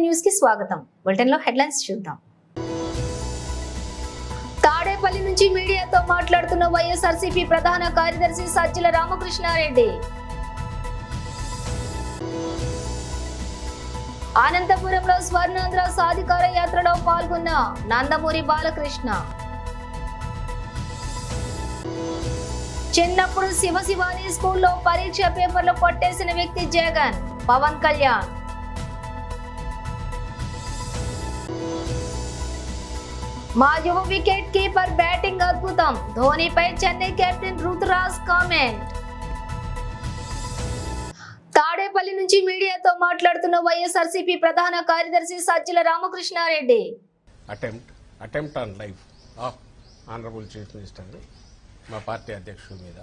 News కి స్వాగతం. Bulletin లో హెడ్లైన్స్ చూద్దాం. తాడేపల్లి నుంచి మీడియాతో మాట్లాడుతున్న వైఎస్ఆర్సీపీ ప్రధాన కార్యదర్శి సజ్జల రామకృష్ణారెడ్డి. అనంతపురంలో స్వర్ణాంధ్ర సాధికార యాత్రలో పాల్గొన్న నందమూరి బాలకృష్ణ. చిన్నప్పుడు శివశివాని స్కూల్లో పరీక్ష పేపర్లు కొట్టేసిన వ్యక్తి జగన్. పవన్ కళ్యాణ్. మా యువ వికెట్ కీపర్ బ్యాటింగ్ అద్భుతం. ధోనీపై చెన్నై కెప్టెన్ రుతురాజ్ కామెంట్. తాడేపల్లి నుంచి మీడియాతో మాట్లాడుతున్న వైఎస్ఆర్సీపీ ప్రధాన కార్యదర్శి Sajjala Ramakrishna Reddy. Attempt on life of honourable chief minister మా పార్టీ అధ్యక్షుడి మీద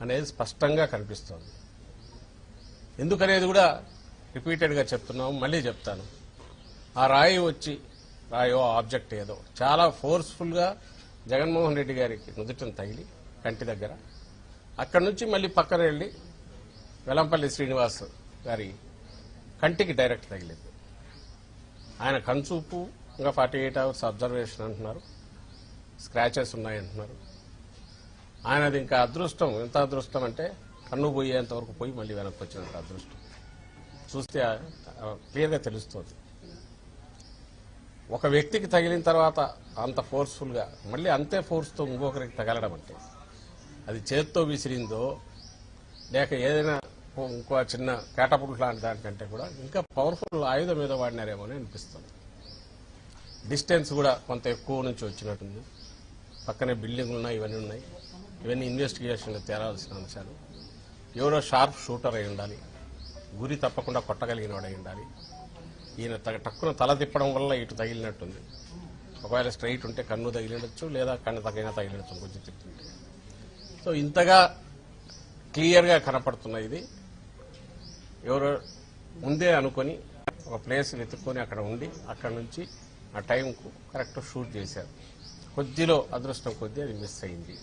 అనేది స్పష్టంగా కనిపిస్తోంది. ఎందుకనేది కూడా రిపీటెడ్గా చెప్తున్నాము, మళ్ళీ చెప్తాను. ఆ రాయో ఆబ్జెక్ట్ ఏదో చాలా ఫోర్స్ఫుల్గా జగన్మోహన్ రెడ్డి గారికి నుదుటిని తగిలి కంటి దగ్గర, అక్కడి నుంచి మళ్ళీ పక్కన వెళ్ళి వెల్లంపల్లి శ్రీనివాస్ గారి కంటికి డైరెక్ట్ తగిలింది. ఆయన కన్సూపు ఇంకా 48 అవర్స్ అబ్జర్వేషన్ అంటున్నారు, స్క్రాచెస్ ఉన్నాయంటున్నారు. ఆయనది ఇంకా అదృష్టం, ఎంత అదృష్టం అంటే కన్ను పోయేంత వరకు పోయి మళ్ళీ వెనక్కి వచ్చినంత అదృష్టం. చూస్తే క్లియర్గా తెలుస్తుంది. ఒక వ్యక్తికి తగిలిన తర్వాత అంత ఫోర్స్ఫుల్గా మళ్ళీ అంతే ఫోర్స్తో ఇంకొకరికి తగలడం అంటే అది చేత్తో విసిరిందో లేక ఏదైనా ఇంకో చిన్న క్యాటపుల్ట్ లాంటి దానికంటే కూడా ఇంకా పవర్ఫుల్ ఆయుధం మీద వాడినారేమో అని అనిపిస్తుంది. డిస్టెన్స్ కూడా కొంత ఎక్కువ నుంచి వచ్చినట్టుంది. పక్కనే బిల్డింగ్లు ఉన్నాయి, ఇవన్నీ ఇన్వెస్టిగేషన్లో తేరాల్సిన అంశాలు. ఎవరో షార్ప్ షూటర్ అయి ఉండాలి, గురి తప్పకుండా కొట్టగలిగిన వాడై ఉండాలి. ఈయన టక్కున తల తిప్పడం వల్ల ఇటు తగిలినట్టుంది. ఒకవేళ స్ట్రైట్ ఉంటే కన్ను తగిలినచ్చు, లేదా కన్ను తగిలినచ్చు కొంచెం తిప్పుతుంటే. సో ఇంతగా క్లియర్గా కనపడుతున్న ఇది ఎవరో ముందే అనుకొని ఒక ప్లేస్ వెతుక్కొని అక్కడ ఉండి అక్కడ నుంచి ఆ టైంకు కరెక్ట్ షూట్ చేశారు. కొద్దిలో అదృష్టం కొద్దీ అది మిస్ అయింది,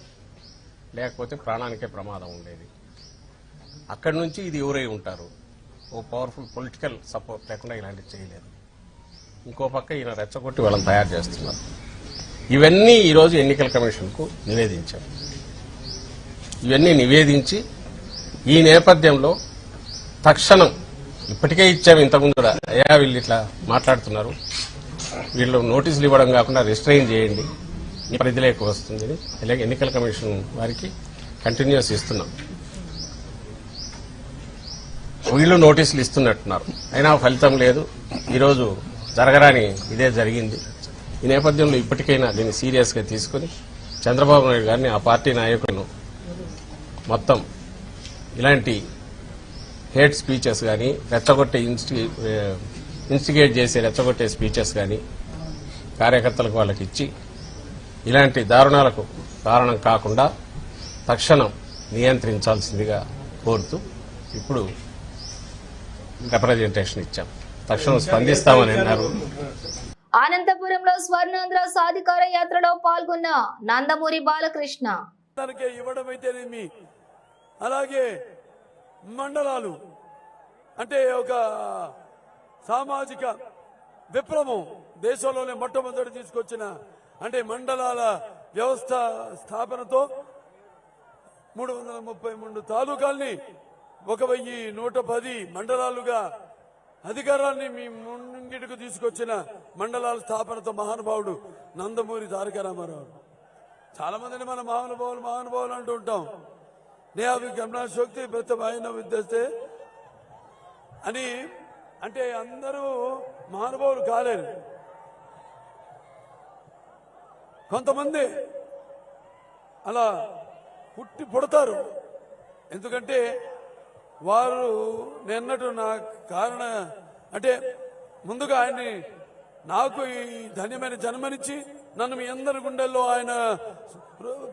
లేకపోతే ప్రాణానికే ప్రమాదం ఉండేది. అక్కడి నుంచి ఇది ఎవరై ఉంటారు, ఓ పవర్ఫుల్ పొలిటికల్ సపోర్ట్ లేకుండా ఇలాంటివి చేయలేదు. ఇంకో పక్క ఈయన రెచ్చగొట్టి వాళ్ళని తయారు చేస్తున్నారు. ఇవన్నీ ఈరోజు ఎన్నికల కమిషన్కు నివేదించారు. ఇవన్నీ నివేదించి ఈ నేపథ్యంలో తక్షణం ఇప్పటికే ఇచ్చాము, ఇంతకుముందు కూడా అయ్యా వీళ్ళు ఇట్లా మాట్లాడుతున్నారు, వీళ్ళు నోటీసులు ఇవ్వడం కాకుండా రిస్ట్రైన్ చేయండి, ఈ పరిధిలోకి వస్తుంది అలాగే ఎన్నికల కమిషన్ వారికి కంటిన్యూస్ ఇస్తున్నాం. వీళ్ళు నోటీసులు ఇస్తున్నట్టున్నారు, అయినా ఫలితం లేదు. ఈరోజు జరగరాని ఇదే జరిగింది. ఈ నేపథ్యంలో ఇప్పటికైనా దీన్ని సీరియస్గా తీసుకుని చంద్రబాబు నాయుడు గారిని, ఆ పార్టీ నాయకులను మొత్తం ఇలాంటి హేట్ స్పీచెస్ కానీ, రెచ్చగొట్టే ఇన్స్టిగేట్ చేసే రెచ్చగొట్టే స్పీచెస్ కానీ కార్యకర్తలకు వాళ్ళకి ఇచ్చి ఇలాంటి దారుణాలకు కారణం కాకుండా తక్షణం నియంత్రించాల్సిందిగా కోరుతూ ఇప్పుడు రిప్రజెంటేషన్ ఇచ్చాం. తక్షణం స్పందిస్తామని అన్నారు. అనంతపురంలో స్వర్ణాంధ్ర సాధికార యాత్రలో పాల్గొన్న నందమూరి బాలకృష్ణ. ఇవ్వడం అయితేనేమి, అలాగే మండలాలు అంటే ఒక సామాజిక విప్లవం దేశంలోనే మొట్టమొదటి తీసుకొచ్చిన అంటే మండలాల వ్యవస్థ స్థాపనతో 333 తాలూకాల్ని 1110 మండలాలుగా అధికారాన్ని మీ ముంగిటికి తీసుకొచ్చిన మండలాల స్థాపనతో మహానుభావుడు నందమూరి తారక రామారావు. చాలా మందిని మన మహానుభావులు అంటూ ఉంటాం. నేహావి గమనాశోక్తి ప్రతిభాయన విద్యస్తే అని, అంటే అందరూ మహానుభావులు కాలేరు. కొంతమంది అలా పుడతారు. ఎందుకంటే వారు నిన్నట్టు నా కారణ అంటే ముందుగా ఆయన్ని నాకు ఈ ధన్యమైన జన్మనిచ్చి నన్ను మీ అందరి గుండెల్లో ఆయన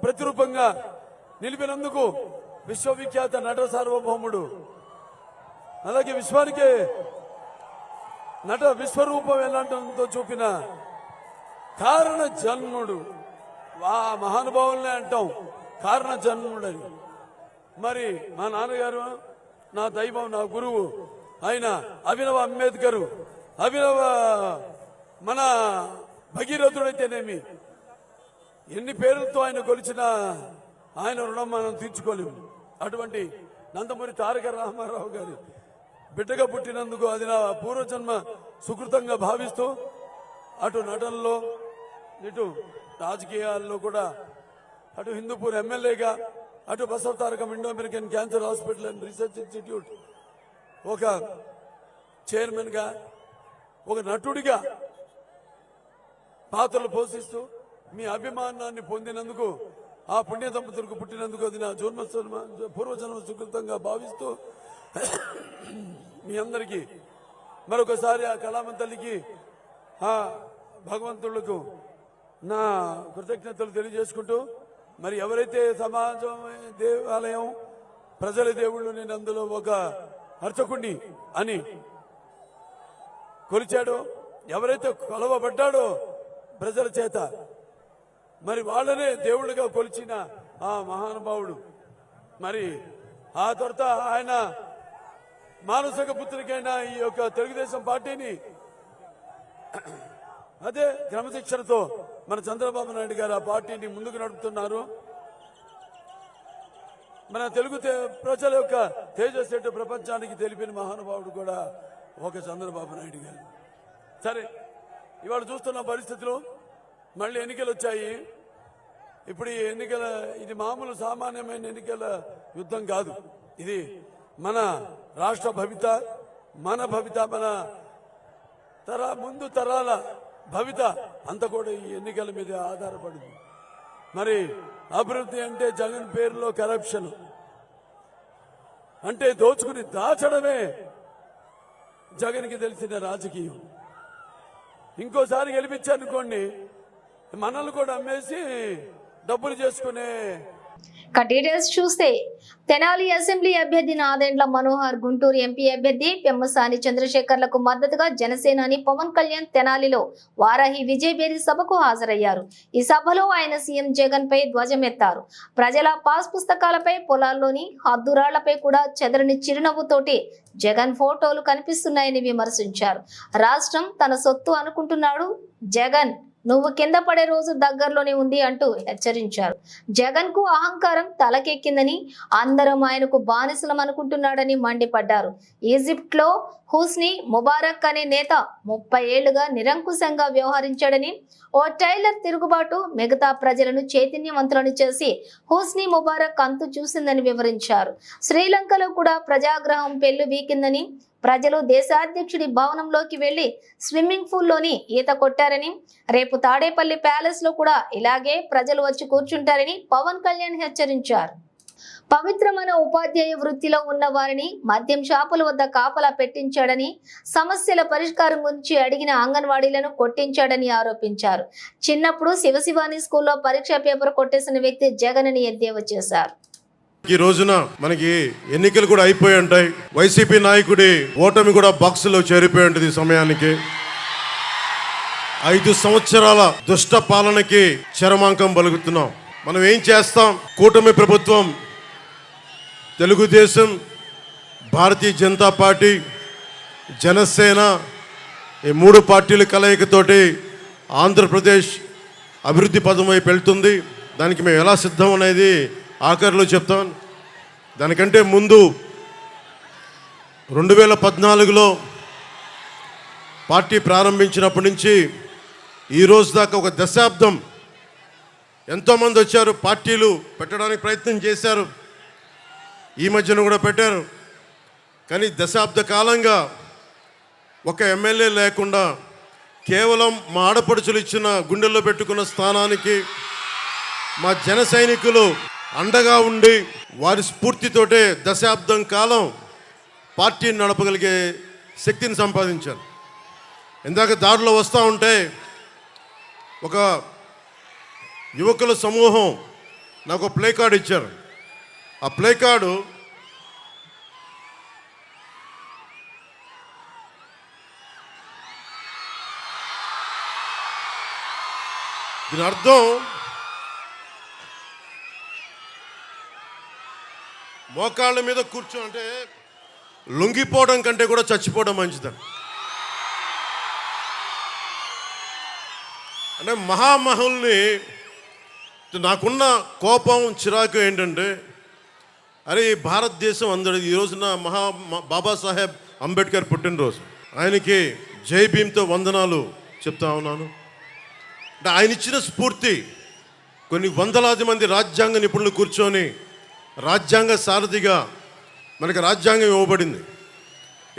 ప్రతిరూపంగా నిలిపినందుకు విశ్వవిఖ్యాత నట సార్వభౌముడు, అలాగే విశ్వానికే నట విశ్వరూపం ఎలాంటితో చూపిన కారణ జన్ముడు, ఆ మహానుభావులనే అంటాం కారణ జన్ముడని. మరి మా నాన్నగారు, నా దైవం, నా గురువు అయిన అభినవ్ అంబేద్కర్ అభినవ మన భగీరథుడైతేనేమి, ఎన్ని పేర్లతో ఆయన కొలిచినా ఆయన రుణం మనం తీర్చుకోలేము. అటువంటి నందమూరి తారక రామారావు గారి బిడ్డగా పుట్టినందుకు అది నా పూర్వజన్మ సుకృతంగా భావిస్తూ అటు నటనలో ఇటు రాజకీయాల్లో కూడా, అటు హిందూపూర్ ఎమ్మెల్యేగా, అటు Basava Tarakam Indo American cancer hospital and research institute ఒక చైర్మన్గా, ఒక నటుడిగా పాత్రలు పోషిస్తూ మీ అభిమానాన్ని పొందినందుకు, ఆ పుణ్య దంపతులకు పుట్టినందుకు అది నా పూర్వజన్మ సుకృతంగా భావిస్తూ మీ అందరికీ మరొకసారి ఆ కళామ తల్లికి, ఆ భగవంతులకు నా కృతజ్ఞతలు తెలియజేసుకుంటూ, మరి ఎవరైతే సమాజం, దేవాలయం, ప్రజల దేవుళ్ళు, నేను అందులో ఒక అర్చకుణ్ణి అని కొలిచాడో, ఎవరైతే కొలవబడ్డాడో ప్రజల చేత, మరి వాళ్ళనే దేవుళ్ళుగా కొలిచిన ఆ మహానుభావుడు, మరి ఆ తర్వాత ఆయన మానసిక పుత్రికైన ఈ యొక్క తెలుగుదేశం పార్టీని అదే క్రమశిక్షణతో మన చంద్రబాబు నాయుడు గారు ఆ పార్టీని ముందుకు నడుపుతున్నారు. మన తెలుగు ప్రజల యొక్క తేజస్సు ప్రపంచానికి తెలిపిన మహానుభావుడు కూడా ఒక చంద్రబాబు నాయుడు గారు. సరే, ఇవాళ చూస్తున్న పరిస్థితులు, మళ్ళీ ఎన్నికలు వచ్చాయి. ఇప్పుడు ఈ ఇది మామూలు సామాన్యమైన ఎన్నికల యుద్ధం కాదు. ఇది మన రాష్ట్ర భవిత, మన భవిత, మన ముందు తరాల భవిత అంతా కూడా ఈ ఎన్నికల మీద ఆధారపడింది. మరి అభివృద్ధి అంటే జగన్ పేరులో కరప్షన్ అంటే దోచుకుని దాచడమే జగన్కి తెలిసిన రాజకీయం. ఇంకోసారి గెలిపించారనుకోండి, మనల్ని కూడా అమ్మేసి డబ్బులు చేసుకునే. డీటెయిల్స్ చూస్తే, తెనాలి అసెంబ్లీ అభ్యర్థి నాదెండ్ల మనోహర్, గుంటూరు ఎంపీ అభ్యర్థి పెమ్మసాని చంద్రశేఖర్లకు మద్దతుగా జనసేనాని పవన్ కళ్యాణ్ తెనాలిలో వారాహి విజయబేరి సభకు హాజరయ్యారు. ఈ సభలో ఆయన సీఎం జగన్ పై ధ్వజమెత్తారు. ప్రజల పాస్ పుస్తకాలపై, పొలాల్లోని హద్దురాళ్లపై కూడా చెదరని చిరునవ్వుతోటి జగన్ ఫోటోలు కనిపిస్తున్నాయని విమర్శించారు. రాష్ట్రం తన సొత్తు అనుకుంటున్నాడు జగన్, నువ్వు కింద పడే రోజు దగ్గరలోనే ఉంది అంటూ హెచ్చరించారు. జగన్ కు అహంకారం తలకెక్కిందని, అందరం ఆయనకు బానిసలం అనుకుంటున్నాడని మండిపడ్డారు. ఈజిప్ట్ లో హుస్ని ముబారక్ అనే నేత 30 ఏళ్లుగా నిరంకుశంగా వ్యవహరించాడని, ఓ టైలర్ తిరుగుబాటు మిగతా ప్రజలను చైతన్యవంతులను చేసి హుస్ని ముబారక్ అంతు చూసిందని వివరించారు. శ్రీలంకలో కూడా ప్రజాగ్రహం పెళ్లి వీకిందని, ప్రజలు దేశాధ్యక్షుడి భవనంలోకి వెళ్లి స్విమ్మింగ్ పూల్లోని ఈత కొట్టారని, రేపు తాడేపల్లి ప్యాలెస్ లో కూడా ఇలాగే ప్రజలు వచ్చి కూర్చుంటారని పవన్ కళ్యాణ్ హెచ్చరించారు. పవిత్రమైన ఉపాధ్యాయ వృత్తిలో ఉన్న వారిని మద్యం షాపుల వద్ద కాపలా పెట్టించాడని, సమస్యల పరిష్కారం గురించి అడిగిన అంగన్వాడీలను కొట్టించాడని ఆరోపించారు. చిన్నప్పుడు శివశివాని స్కూల్లో పరీక్ష పేపర్ కొట్టేసిన వ్యక్తి జగన్ అని ఎద్దేవా చేశారు. ఈ రోజున మనకి ఎన్నికలు కూడా అయిపోయి ఉంటాయి. వైసీపీ నాయకుడి ఓటమి కూడా బాక్సులో చేరిపోయి ఉంటుంది. సమయానికి 5 సంవత్సరాల దుష్ట పాలనకి చరమాంకం పలుకుతున్నాం. మనం ఏం చేస్తాం? కూటమి ప్రభుత్వం, తెలుగుదేశం, భారతీయ జనతా పార్టీ, జనసేన, ఈ 3 పార్టీల కలయికతోటి ఆంధ్రప్రదేశ్ అభివృద్ధి పదం వైపు వెళ్తుంది. దానికి మేము ఎలా సిద్ధం అనేది ఆఖరిలో చెప్తాను. దానికంటే ముందు 2014లో పార్టీ ప్రారంభించినప్పటి నుంచి ఈ రోజు దాకా ఒక దశాబ్దం ఎంతోమంది వచ్చారు, పార్టీలు పెట్టడానికి ప్రయత్నం చేశారు, ఈ మధ్యన కూడా పెట్టారు. కానీ దశాబ్ద కాలంగా ఒక ఎమ్మెల్యే లేకుండా కేవలం మా ఆడపడుచులు ఇచ్చిన గుండెల్లో పెట్టుకున్న స్థానానికి మా జన సైనికులు అండగా ఉండి వారి స్ఫూర్తితోటే దశాబ్దం కాలం పార్టీని నడపగలిగే శక్తిని సంపాదించారు. ఇందాక దారిలో వస్తూ ఉంటే ఒక యువకుల సమూహం నాకు ప్లే కార్డు ఇచ్చారు. ఆ ప్లే కార్డు దీని అర్థం మోకాళ్ళ మీద కూర్చో అంటే లొంగిపోవడం కంటే కూడా చచ్చిపోవడం మంచిదని. అంటే మహామహుల్ని నాకున్న కోపం చిరాకు ఏంటంటే, అరే ఈ భారతదేశం అందరి ఈ రోజున బాబాసాహెబ్ అంబేద్కర్ పుట్టినరోజు. ఆయనకి జై భీమ్తో వందనాలు చెప్తా ఉన్నాను. అంటే ఆయన ఇచ్చిన స్ఫూర్తి కొన్ని వందలాది మంది రాజ్యాంగ నిపుణులు కూర్చొని రాజ్యాంగ సారథిగా మనకి రాజ్యాంగం ఇవ్వబడింది.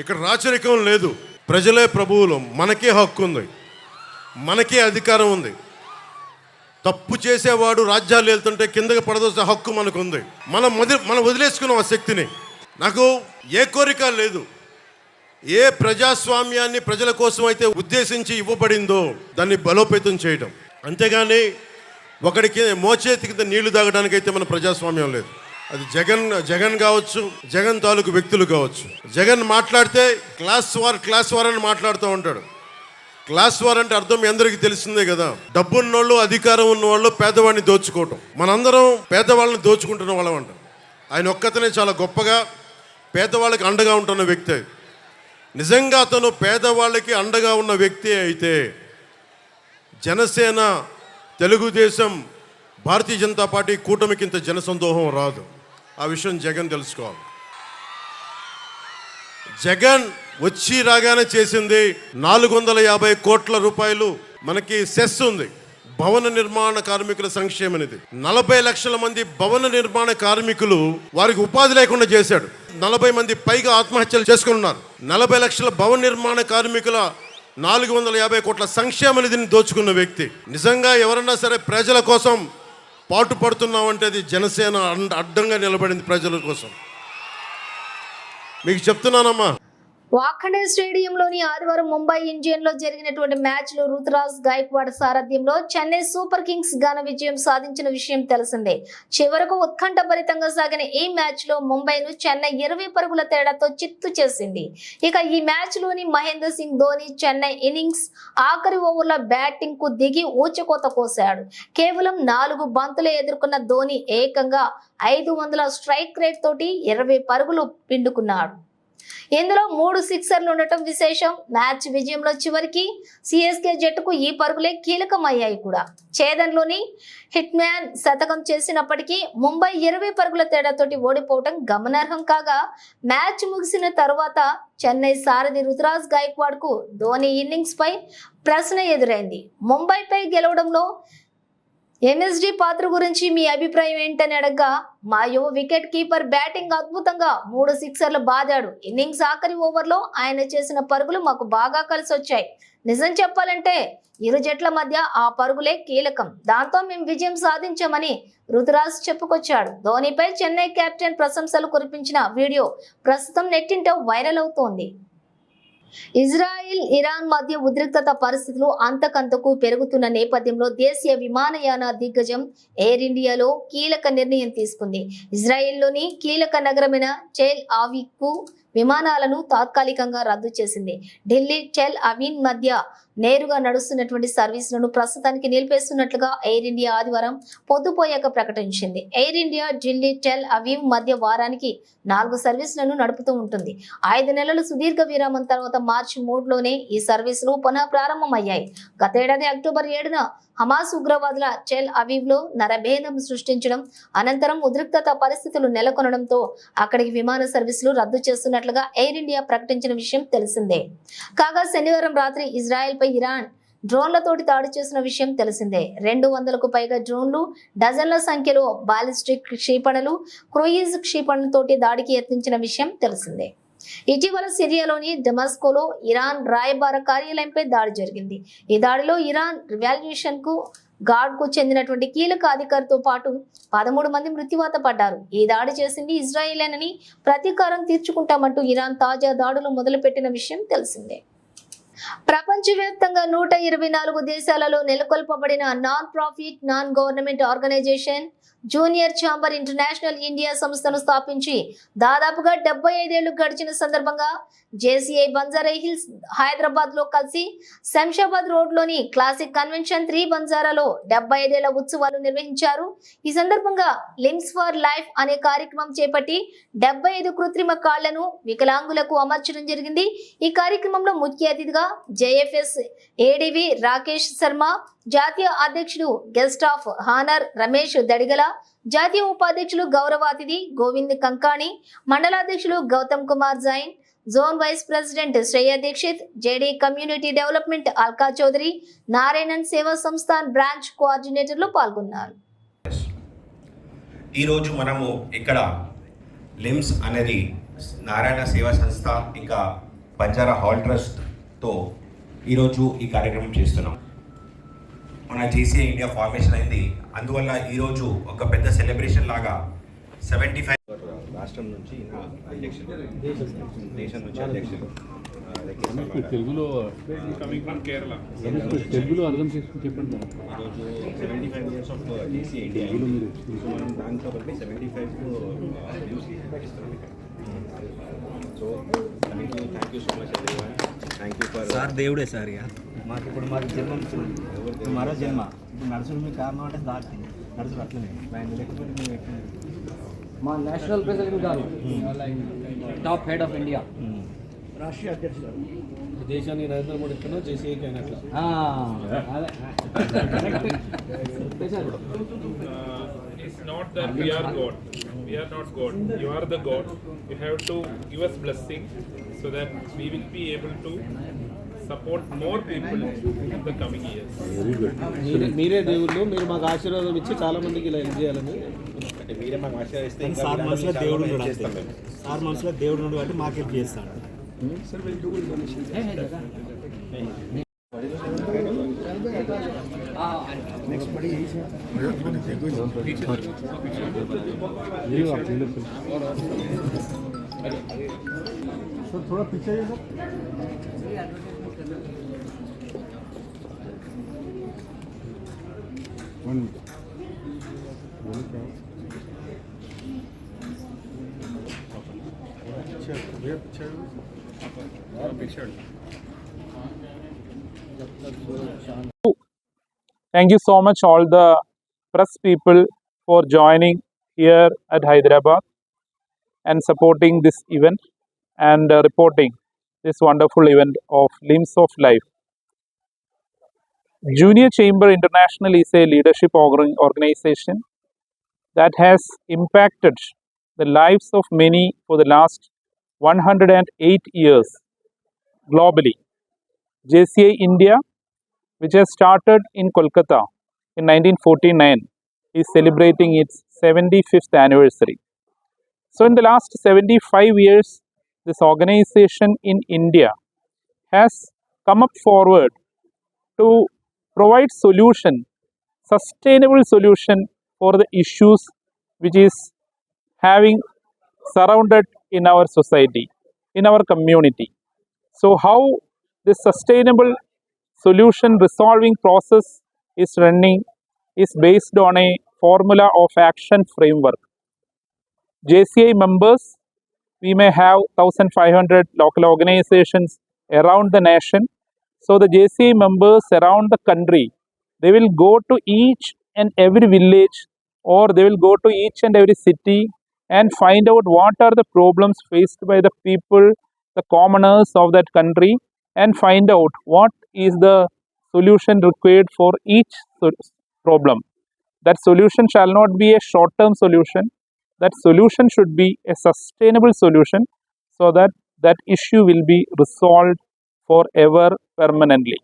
ఇక్కడ రాచరికం లేదు, ప్రజలే ప్రభువులు, మనకే హక్కు ఉంది, మనకే అధికారం ఉంది. తప్పు చేసేవాడు రాజ్యాలు వెళ్తుంటే కిందకి పడదోసే హక్కు మనకు ఉంది. మనం వదిలేసుకున్నాం ఆ శక్తిని. నాకు ఏ కోరిక లేదు. ఏ ప్రజాస్వామ్యాన్ని ప్రజల కోసం అయితే ఉద్దేశించి ఇవ్వబడిందో దాన్ని బలోపేతం చేయడం, అంతేగాని ఒకడికి మోచేతి కింద నీళ్లు తాగడానికైతే మన ప్రజాస్వామ్యం లేదు. అది జగన్ కావచ్చు, జగన్ తాలూకు వ్యక్తులు కావచ్చు. జగన్ మాట్లాడితే క్లాస్ వార్ అని మాట్లాడుతూ ఉంటాడు. క్లాస్ వార్ అంటే అర్థం మీ అందరికీ తెలిసిందే కదా. డబ్బున్నోళ్ళు, అధికారం ఉన్నవాళ్ళు పేదవాడిని దోచుకోవటం. మనందరం పేదవాళ్ళని దోచుకుంటున్న వాళ్ళం అంట. ఆయన ఒక్కతనే చాలా గొప్పగా పేదవాళ్ళకి అండగా ఉంటున్న వ్యక్తి. నిజంగా అతను పేదవాళ్ళకి అండగా ఉన్న వ్యక్తి అయితే జనసేన, తెలుగుదేశం, భారతీయ జనతా పార్టీ కూటమికి ఇంత జనసందోహం రాదు. ఆ విషయం జగన్ తెలుసుకోవాలి. జగన్ వచ్చి రాగానే చేసింది 450 కోట్ల రూపాయలు మనకి సెస్ ఉంది. భవన నిర్మాణ కార్మికుల సంక్షేమ నిధి. 40 లక్షల మంది భవన నిర్మాణ కార్మికులు వారికి ఉపాధి లేకుండా చేశాడు. 40 మంది పైగా ఆత్మహత్యలు చేసుకున్నారు. 40 లక్షల భవన నిర్మాణ కార్మికుల 450 కోట్ల సంక్షేమ నిధిని దోచుకున్న వ్యక్తి. నిజంగా ఎవరన్నా సరే ప్రజల కోసం పాటు పడుతున్నామంటే అది జనసేన అడ్డంగా నిలబడింది ప్రజల కోసం. మీకు చెప్తున్నానమ్మా. వాఖండే స్టేడియంలోని ఆదివారం ముంబై ఇండియన్స్ లో జరిగినటువంటి మ్యాచ్ లో రుతురాజ్ గైక్వాడ్ సారథ్యంలో చెన్నై సూపర్ కింగ్స్ ఘన విజయం సాధించిన విషయం తెలిసిందే. చివరకు ఉత్కంఠభరితంగా సాగిన ఈ మ్యాచ్ లో ముంబైను చెన్నై 20 పరుగుల తేడాతో చిత్తు చేసింది. ఇక ఈ మ్యాచ్ లోని మహేంద్ర సింగ్ ధోని చెన్నై ఇన్నింగ్స్ ఆఖరి ఓవర్ల బ్యాటింగ్ కు దిగి ఊచకోత కోశాడు. కేవలం 4 బంతులే ఎదుర్కొన్న ధోని ఏకంగా 500 స్ట్రైక్ రేట్ తోటి 20 పరుగులు పిండుకున్నాడు. ఇందులో 3 సిక్సర్లు ఉండటం విశేషం. మ్యాచ్ విజయంలో చివరికి సిఎస్కే జట్టుకు ఈ పరుగులే కీలకమయ్యాయి కూడా. ఛేదన్లోని హిట్ మ్యాన్ శతకం చేసినప్పటికీ ముంబై 20 పరుగుల తేడాతోటి ఓడిపోవటం గమనార్హం కాగా, మ్యాచ్ ముగిసిన తరువాత చెన్నై సారథి రుతురాజ్ గైక్వాడ్ కు ధోని ఇన్నింగ్స్ పై ప్రశ్న ఎదురైంది. ముంబైపై గెలవడంలో ఎంఎస్డి పాత్ర గురించి మీ అభిప్రాయం ఏంటని అడగ్గా, మా యువ వికెట్ కీపర్ బ్యాటింగ్ అద్భుతంగా 3 సిక్సర్లు బాదాడు. ఇన్నింగ్స్ ఆఖరి ఓవర్లో ఆయన చేసిన పరుగులు మాకు బాగా కలిసి వచ్చాయి. నిజం చెప్పాలంటే ఇరు జట్ల మధ్య ఆ పరుగులే కీలకం. దాంతో మేము విజయం సాధించామని రుతురాజ్ చెప్పుకొచ్చాడు. ధోనిపై చెన్నై కెప్టెన్ ప్రశంసలు కురిపించిన వీడియో ప్రస్తుతం నెట్టింట వైరల్ అవుతోంది. ఇజ్రాయిల్, ఇరాన్ మధ్య ఉద్రిక్తత పరిస్థితులు అంతకంతకు పెరుగుతున్న నేపథ్యంలో దేశీయ విమానయాన దిగ్గజం ఎయిర్ ఇండియాలో కీలక నిర్ణయం తీసుకుంది. ఇజ్రాయిల్లోని కీలక నగరమైన టెల్ అవీవ్కు విమానాలను తాత్కాలికంగా రద్దు చేసింది. ఢిల్లీ, టెల్ అవీవ్ మధ్య నేరుగా నడుస్తున్నటువంటి సర్వీసులను ప్రస్తుతానికి నిలిపేస్తున్నట్లుగా ఎయిర్ ఇండియా ఆదివారం పొద్దుపోయాక ప్రకటించింది. Air India Delhi, Tel Aviv మధ్య వారానికి 4 సర్వీసులను నడుపుతూ ఉంటుంది. 5 నెలల సుదీర్ఘ విరామం తర్వాత మార్చి 3లోనే ఈ సర్వీసులు పునః ప్రారంభమయ్యాయి. గతేడాది అక్టోబర్ 7న హమాస్ ఉగ్రవాదుల టెల్ అవీవ్ లో నరభేదం సృష్టించడం అనంతరం ఉద్రిక్తత పరిస్థితులు నెలకొనడంతో అక్కడికి విమాన సర్వీసులు రద్దు చేస్తున్నట్లుగా ఎయిర్ ఇండియా ప్రకటించిన విషయం తెలిసిందే. కాగా శనివారం రాత్రి ఇజ్రాయెల్ పై ఇరాన్ డ్రోన్లతోటి దాడి చేసిన విషయం తెలిసిందే. 200కు పైగా డ్రోన్లు, డజన్ల సంఖ్యలో బాలిస్టిక్ క్షిపణులు, క్రూయిజ్ క్షిపణులతోటి దాడికి యత్నించిన విషయం తెలిసిందే. ఇటీవల సిరియాలోని డెమాస్కోలో ఇరాన్ రాయబార కార్యాలయంపై దాడి జరిగింది. ఈ దాడిలో ఇరాన్ రివాల్యూషన్ కు గార్డ్ కు చెందినటువంటి కీలక అధికారితో పాటు 13 మంది మృత్యువాత పడ్డారు. ఈ దాడి చేసింది ఇజ్రాయిలేనని ప్రతీకారం తీర్చుకుంటామంటూ ఇరాన్ తాజా దాడులు మొదలుపెట్టిన విషయం తెలిసిందే. ప్రపంచవ్యాప్తంగా 124 దేశాలలో నెలకొల్పబడిన non profit, non government organisation junior chamber international India సంస్థను స్థాపించి దాదాపుగా 75 ఏళ్లు గడిచిన సందర్భంగా జేసీఐ బంజారా హిల్స్ హైదరాబాద్ లో కలిసి శంషాబాద్ రోడ్ లోని క్లాసిక్ కన్వెన్షన్ 3 బంజారాలో 75 ఏళ్ల ఉత్సవాలు నిర్వహించారు. ఈ సందర్భంగా లిమ్స్ ఫర్ లైఫ్ అనే కార్యక్రమం చేపట్టి 75 కృత్రిమ కాళ్లను వికలాంగులకు అమర్చడం జరిగింది. ఈ కార్యక్రమంలో ముఖ్య అతిథిగా జేఎఫ్ఎస్ ఏడీవీ రాకేష్ శర్మ, జాతీయ అధ్యక్షుడు guest of honour Ramesh Dadigala, జాతీయ ఉపాధ్యక్షులు గౌరవ అతిథి గోవింద్ కంకాణి, మండలాధ్యక్షులు Gautam Kumar Jain, zone vice president Shreya Dikshit, JD community development Alka Chaudhary, Narayanan Seva Sansthan branch కోఆర్డినేటర్లు పాల్గొన్నారు. ఈరోజు మనము ఇక్కడ లిమ్స్ అనేది నారాయణ సేవా సంస్థ ఇంకా బంజారా హాల్ ట్రస్ట్తో ఈరోజు ఈ కార్యక్రమం చేస్తున్నాం. మన జేసీఐ ఇండియా ఫార్మేషన్ అయింది, అందువల్ల ఈరోజు ఒక పెద్ద సెలబ్రేషన్ లాగా 75 రాష్ట్రం నుంచి అధ్యక్షులు, దేశం నుంచి అధ్యక్షులు తెలుగులో కమింగ్ ఫ్రమ్ కేరళ తెలుగులో అర్థం చేసుకుని చెప్పండి. ఈరోజు 75 years of JCI India, so మనం దాంతో బట్టి 75 ఇస్తున్నాం. So thank you so much everyone. Thank you for sir దేవుడే సార్ ఇక మాకు ఇప్పుడు మాకు జన్మ ఇచ్చింది, మరో జన్మ. ఇప్పుడు నడుచుడు మీకు కారణం అంటే దాటి నడుచుడు అట్లనే ఆయన లేకపోతే మేము ఎట్లా మా నేషనల్ ప్రెసిడెంట్ గారు top head of India, Rashtriya అధ్యక్షుడు, దేశానికి నరేంద్ర మోడీ కన్నా జేసీఐకి అయినట్లు. It's not that we are God. We are not God. You are the God. You have to give us blessing so that we will be able to support more people in the coming years. మీరే దేవుళ్ళు, మీరు మాకు ఆశీర్వాదం ఇచ్చి చాలా మందికి ఇలా help చేయాలని. అంటే మీరే మాకు ఆశీర్వదిస్తే సార్ మనసులో దేవుడు ఉన్నాడు, సార్ మనసులో దేవుడు ఉన్నాడు కాబట్టి మాకు హెల్ప్ చేస్తాడు. थोड़ा पीछे Thank you so much all the press people for joining here at Hyderabad and supporting this event and reporting this wonderful event of Limbs of Life. Junior Chamber International is a leadership organization that has impacted the lives of many for the last 108 years globally. JCI India, which has started in Kolkata in 1949, is celebrating its 75th anniversary. So in the last 75 years, this organization in India has come up forward to provide solution, sustainable solution for the issues which is having surrounded in our society, in our community. So how this sustainable solution resolving process is running is based on a formula of action framework. JCI members, we may have 1,500 local organizations around the nation. So the JCI members around the country, they will go to each and every village, or they will go to each and every city and find out what are the problems faced by the people, the commoners of that country, and find out what is the solution required for each problem. That solution shall not be a short-term solution. That solution should be a sustainable solution so that that issue will be resolved forever permanently.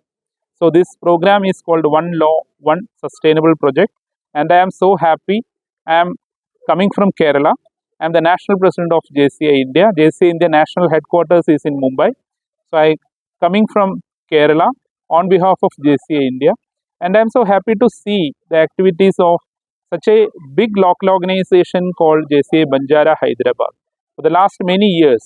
So this program is called One Law, One Sustainable Project, and I am so happy. I am coming from Kerala. I am the National President of JCI India. JCI India National Headquarters is in Mumbai. So I coming from Kerala on behalf of JCI India, and I am so happy to see the activities of such a big local organization called JCI Banjara Hyderabad. for the last many years.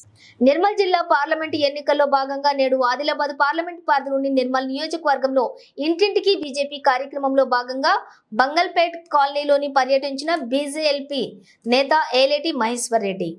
Nirmal జిల్లా parliament ఎన్నికల్లో భాగంగా నేడు Adilabad parliament పరిధిలోని నిర్మల్ నియోజకవర్గంలో ఇంటింటికి BJP కార్యక్రమంలో భాగంగా బంగల్పేట్ కాలనీలోని పర్యటించిన బీజేఎల్పీ నేత ఏలేటి మహేశ్వర్ రెడ్డి.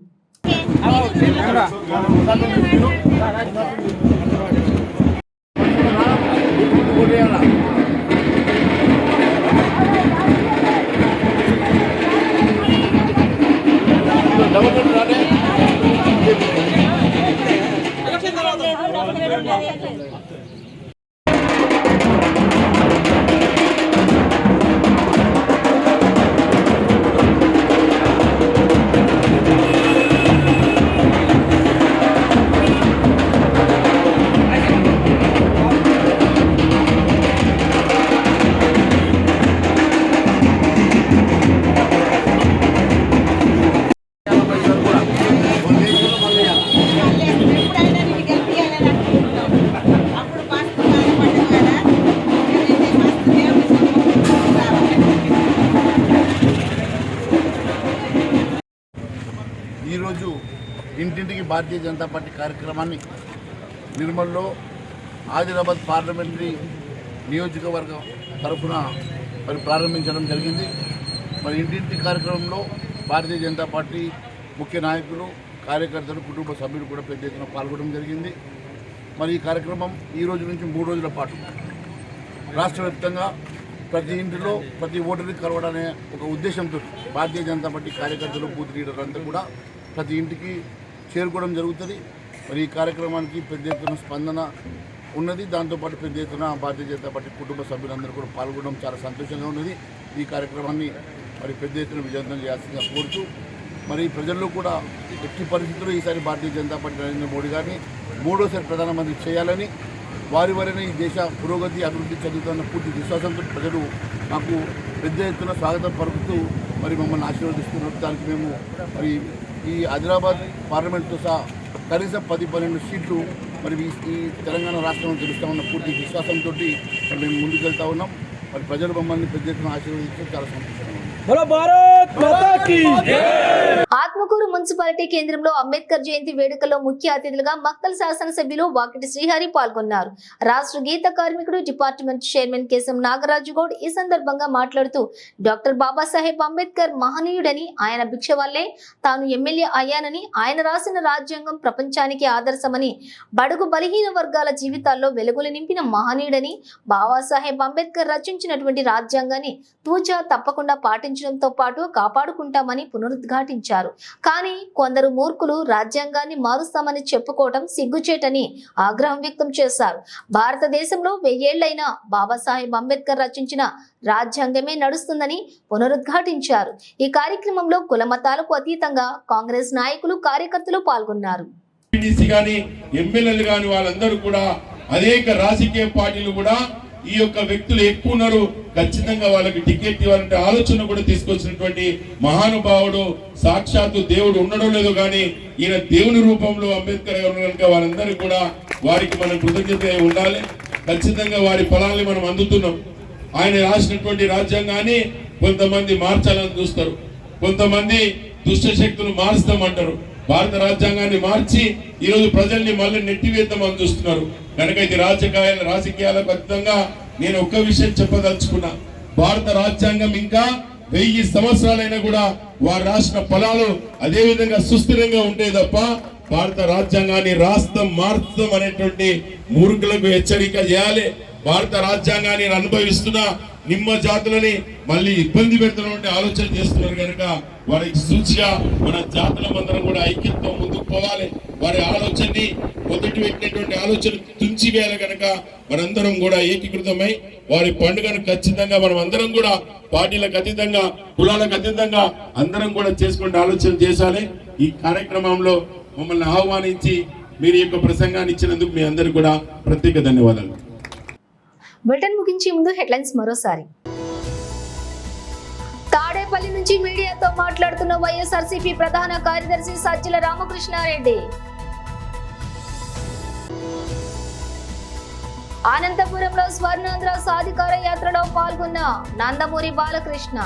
ఈరోజు ఇంటింటికి భారతీయ జనతా పార్టీ కార్యక్రమాన్ని నిర్మల్లో ఆదిలాబాద్ పార్లమెంటరీ నియోజకవర్గం తరఫున మరి ప్రారంభించడం జరిగింది. మరి ఇంటింటి కార్యక్రమంలో భారతీయ జనతా పార్టీ ముఖ్య నాయకులు, కార్యకర్తలు, కుటుంబ సభ్యులు కూడా పెద్ద ఎత్తున పాల్గొనడం జరిగింది. మరి ఈ కార్యక్రమం ఈ రోజు నుంచి 3 రోజుల పాటు రాష్ట్ర వ్యాప్తంగా ప్రతి ఇంటిలో ప్రతి ఓటర్ని కలవడనే ఒక ఉద్దేశంతో భారతీయ జనతా పార్టీ కార్యకర్తలు, బూత్ లీడర్లు అంతా కూడా ప్రతి ఇంటికి చేరుకోవడం జరుగుతుంది. మరి ఈ కార్యక్రమానికి పెద్ద ఎత్తున స్పందన ఉన్నది. దాంతోపాటు పెద్ద ఎత్తున భారతీయ జనతా పార్టీ కుటుంబ సభ్యులందరూ కూడా పాల్గొనడం చాలా సంతోషంగా ఉన్నది. ఈ కార్యక్రమాన్ని మరి పెద్ద ఎత్తున విజయవంతం చేయాల్సిందిగా కోరుతూ, మరి ప్రజల్లో కూడా ఎట్టి పరిస్థితుల్లో ఈసారి భారతీయ జనతా పార్టీ నరేంద్ర మోడీ గారిని 3వ ప్రధానమంత్రి చేయాలని, వారి వలన ఈ దేశ పురోగతి, అభివృద్ధి చెందుతున్న పూర్తి విశ్వాసంతో ప్రజలు మాకు పెద్ద ఎత్తున స్వాగతం పలుకుతూ మరి మమ్మల్ని ఆశీర్వదిస్తున్నారు. దానికి మేము మరి ఈ ఆదిలాబాద్ పార్లమెంట్తో సహా కనీసం 10-12 సీట్లు మరి ఈ తెలంగాణ రాష్ట్రంలో గెలుస్తామన్న పూర్తి విశ్వాసంతో మరి మేము ముందుకెళ్తా ఉన్నాం. మరి ప్రజలు మమ్మల్ని పెద్ద ఎత్తున ఆశీర్వదించడం చాలా సంతోషంగా ఉంది. ఆత్మకూరు మున్సిపాలిటీ కేంద్రంలో అంబేద్కర్ జయంతి వేడుకల్లో ముఖ్య అతిథులుగా మక్తల్ శాసనసభ్యులు వాకిటి శ్రీహరి పాల్గొన్నారు. రాష్ట్ర గీత కార్మికుడు డిపార్ట్మెంట్ చైర్మన్ కేశం నాగరాజు గౌడ్ ఈ సందర్భంగా మాట్లాడుతూ, డాక్టర్ బాబాసాహెబ్ అంబేద్కర్ మహనీయుడని, ఆయన భిక్ష వల్లే తాను ఎమ్మెల్యే అయ్యానని, ఆయన రాసిన రాజ్యాంగం ప్రపంచానికి ఆదర్శమని, బడుగు బలహీన వర్గాల జీవితాల్లో వెలుగులు నింపిన మహనీయుడని, బాబాసాహెబ్ అంబేద్కర్ రచించినటువంటి రాజ్యాంగాన్ని తూచా తప్పకుండా పాటించడంతో పాటు కాపాడుకుంటామని పునరుద్ఘాటించారు. కానీ కొందరు మూర్ఖులు రాజ్యాంగాన్ని మారుస్తామని చెప్పుకోవటం సిగ్గుచేటని ఆగ్రహం వ్యక్తం చేశారు. భారతదేశంలో 1000 ఏళ్లైనా బాబాసాహెబ్ అంబేద్కర్ రచించిన రాజ్యాంగమే నడుస్తుందని పునరుద్ఘాటించారు. ఈ కార్యక్రమంలో కుల మతాలకు అతీతంగా కాంగ్రెస్ నాయకులు, కార్యకర్తలు పాల్గొన్నారు. ఎమ్మెల్యేలు కానీ వాళ్ళందరూ కూడా అనేక రాజకీయ పార్టీలు కూడా ఈ యొక్క వ్యక్తులు ఎక్కువ ఉన్నారు, ఖచ్చితంగా వాళ్ళకి టికెట్ ఇవ్వాలంటే ఆలోచన కూడా తీసుకొచ్చినటువంటి మహానుభావుడు, సాక్షాత్తు దేవుడు ఉండడం లేదు కానీ ఈయన దేవుని రూపంలో అంబేద్కర్ గారు కనుక వాళ్ళందరూ కూడా వారికి మనం కృతజ్ఞత ఉండాలి. ఖచ్చితంగా వారి ఫలాన్ని మనం అందుతున్నాం. ఆయన రాసినటువంటి రాజ్యాంగాన్ని కొంతమంది మార్చాలని చూస్తారు, కొంతమంది దుష్ట శక్తులు మారుస్తామంటారు. భారత రాజ్యాంగాన్ని మార్చి ఈరోజు ప్రజల్ని మళ్ళీ నెట్టివేద్దామని చూస్తున్నారు. కనుక ఇది రాజకీయాలకు అతీతంగా నేను ఒక్క విషయం చెప్పదలుచుకున్నా. భారత రాజ్యాంగం ఇంకా 1000 సంవత్సరాలైనా కూడా వారు రాసిన ఫలాలు అదే విధంగా సుస్థిరంగా ఉంటే తప్ప భారత రాజ్యాంగాన్ని రాస్తాం మార్చుతాం అనేటువంటి మూర్ఖులకు హెచ్చరిక చేయాలి. భారత రాజ్యాంగాన్ని అనుభవిస్తున్న నిమ్మ జాతులని మళ్ళీ ఇబ్బంది పెడుతున్నటువంటి ఆలోచన చేస్తున్నారు. కనుక వారికి సూచిగా మన జాతులందరం కూడా ఐక్యతతో ముందుకు పోవాలి. వారి ఆలోచనని మొదటి పెట్టినటువంటి ఆలోచన తుంచివేయాలి. కనుక మనందరం కూడా ఏకీకృతమై వారి పండుగను ఖచ్చితంగా మనం అందరం కూడా పార్టీలకు అతీతంగా, కులాలకు అతీతంగా అందరం కూడా చేసుకునే ఆలోచన చేశాలి. ఈ కార్యక్రమంలో మమ్మల్ని ఆహ్వానించి మీరు యొక్క ప్రసంగాన్ని ఇచ్చినందుకు మీ అందరికీ కూడా ప్రత్యేక ధన్యవాదాలు. బులెటిన్ ముగించే ముందు హెడ్లైన్స్ మరోసారి. తాడేపల్లి నుంచి మీడియాతో మాట్లాడుతున్న వైఎస్ఆర్సీపీ ప్రధాన కార్యదర్శి సజ్జల రామకృష్ణారెడ్డి. అనంతపురంలో స్వర్ణాంధ్ర సాధికార యాత్రలో పాల్గొన్న నందమూరి బాలకృష్ణ.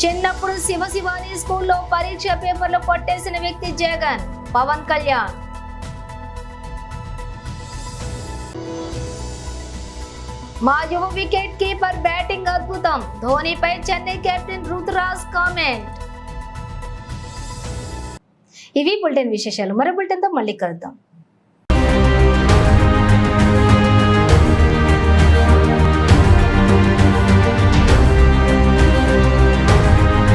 చిన్నప్పుడు శివశివాని స్కూల్లో పరీక్ష పేపర్లు కొట్టేసిన వ్యక్తి జగన్, పవన్ కళ్యాణ్. మా యువ వికెట్ కీపర్ బ్యాటింగ్ అద్భుతం, ధోనీపై చెన్నై కెప్టెన్ రుతురాజ్ కామెంట్. ఇవి బులెటిన్ విశేషాలు. మరో బులెటిన్తో మళ్ళీ కలుద్దాం.